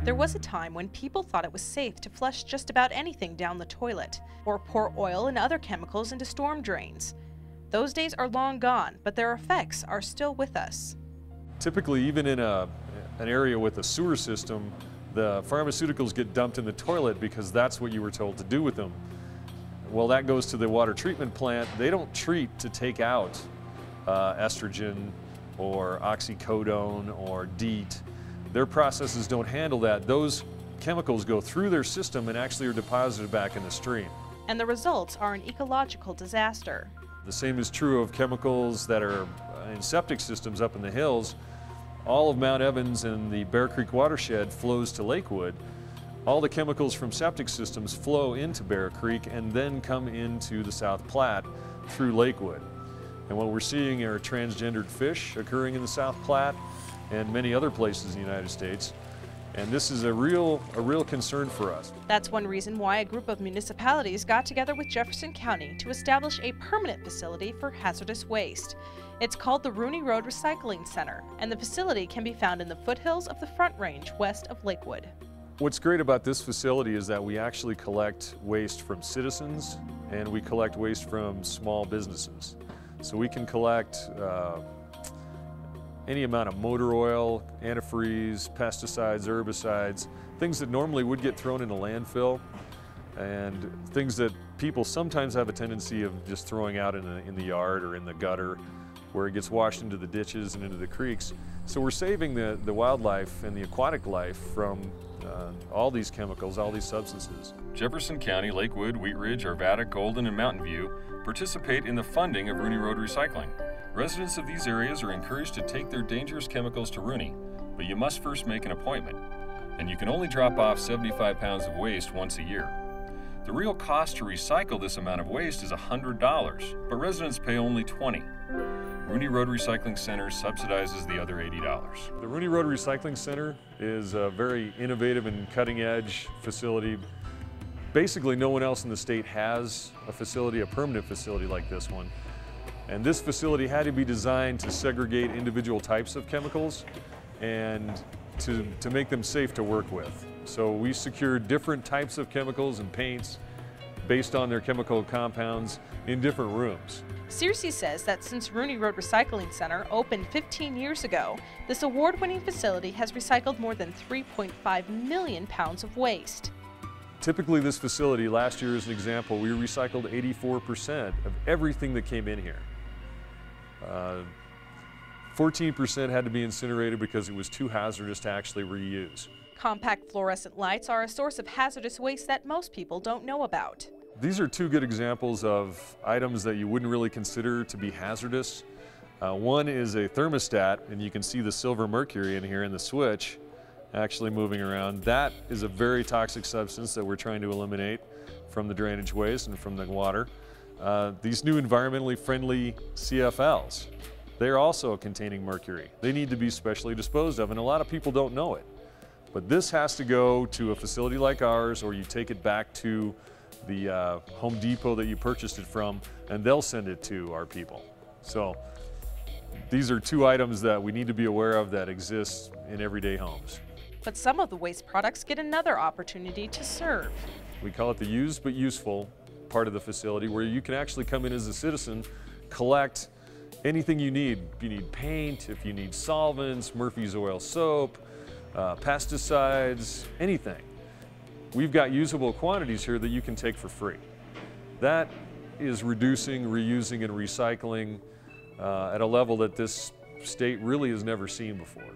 There was a time when people thought it was safe to flush just about anything down the toilet, or pour oil and other chemicals into storm drains. Those days are long gone, but their effects are still with us. Typically, even in an area with a sewer system, the pharmaceuticals get dumped in the toilet because that's what you were told to do with them. Well, that goes to the water treatment plant. They don't treat to take out estrogen or oxycodone or DEET. Their processes don't handle that. Those chemicals go through their system and actually are deposited back in the stream. And the results are an ecological disaster. The same is true of chemicals that are in septic systems up in the hills. All of Mount Evans and the Bear Creek watershed flows to Lakewood. All the chemicals from septic systems flow into Bear Creek and then come into the South Platte through Lakewood. And what we're seeing are transgendered fish occurring in the South Platte and many other places in the United States. And this is a real concern for us. That's one reason why a group of municipalities got together with Jefferson County to establish a permanent facility for hazardous waste. It's called the Rooney Road Recycling Center, and the facility can be found in the foothills of the Front Range west of Lakewood. What's great about this facility is that we actually collect waste from citizens and we collect waste from small businesses. So we can collect any amount of motor oil, antifreeze, pesticides, herbicides, things that normally would get thrown in a landfill, and things that people sometimes have a tendency of just throwing out in the yard or in the gutter, where it gets washed into the ditches and into the creeks. So we're saving the wildlife and the aquatic life from all these chemicals, all these substances. Jefferson County, Lakewood, Wheat Ridge, Arvada, Golden, and Mountain View participate in the funding of Rooney Road Recycling. Residents of these areas are encouraged to take their dangerous chemicals to Rooney, but you must first make an appointment. And you can only drop off 75 pounds of waste once a year. The real cost to recycle this amount of waste is $100, but residents pay only $20. Rooney Road Recycling Center subsidizes the other $80. The Rooney Road Recycling Center is a very innovative and cutting-edge facility. Basically, no one else in the state has a facility, a permanent facility like this one. And this facility had to be designed to segregate individual types of chemicals and to make them safe to work with. So we secured different types of chemicals and paints based on their chemical compounds in different rooms. Searcy says that since Rooney Road Recycling Center opened 15 years ago, this award-winning facility has recycled more than 3.5 million pounds of waste. Typically this facility, last year as an example, we recycled 84% of everything that came in here. 14% had to be incinerated because it was too hazardous to actually reuse. Compact fluorescent lights are a source of hazardous waste that most people don't know about. These are two good examples of items that you wouldn't really consider to be hazardous. One is a thermostat, and you can see the silver mercury in here in the switch actually moving around. That is a very toxic substance that we're trying to eliminate from the drainage waste and from the water. These new environmentally friendly CFLs, they're also containing mercury. They need to be specially disposed of, and a lot of people don't know it. But this has to go to a facility like ours, or you take it back to the Home Depot that you purchased it from, and they'll send it to our people. So these are two items that we need to be aware of that exist in everyday homes. But some of the waste products get another opportunity to serve. We call it the used but useful part of the facility, where you can actually come in as a citizen, collect anything you need. If you need paint, if you need solvents, Murphy's oil soap, pesticides, anything. We've got usable quantities here that you can take for free. That is reducing, reusing, and recycling at a level that this state really has never seen before.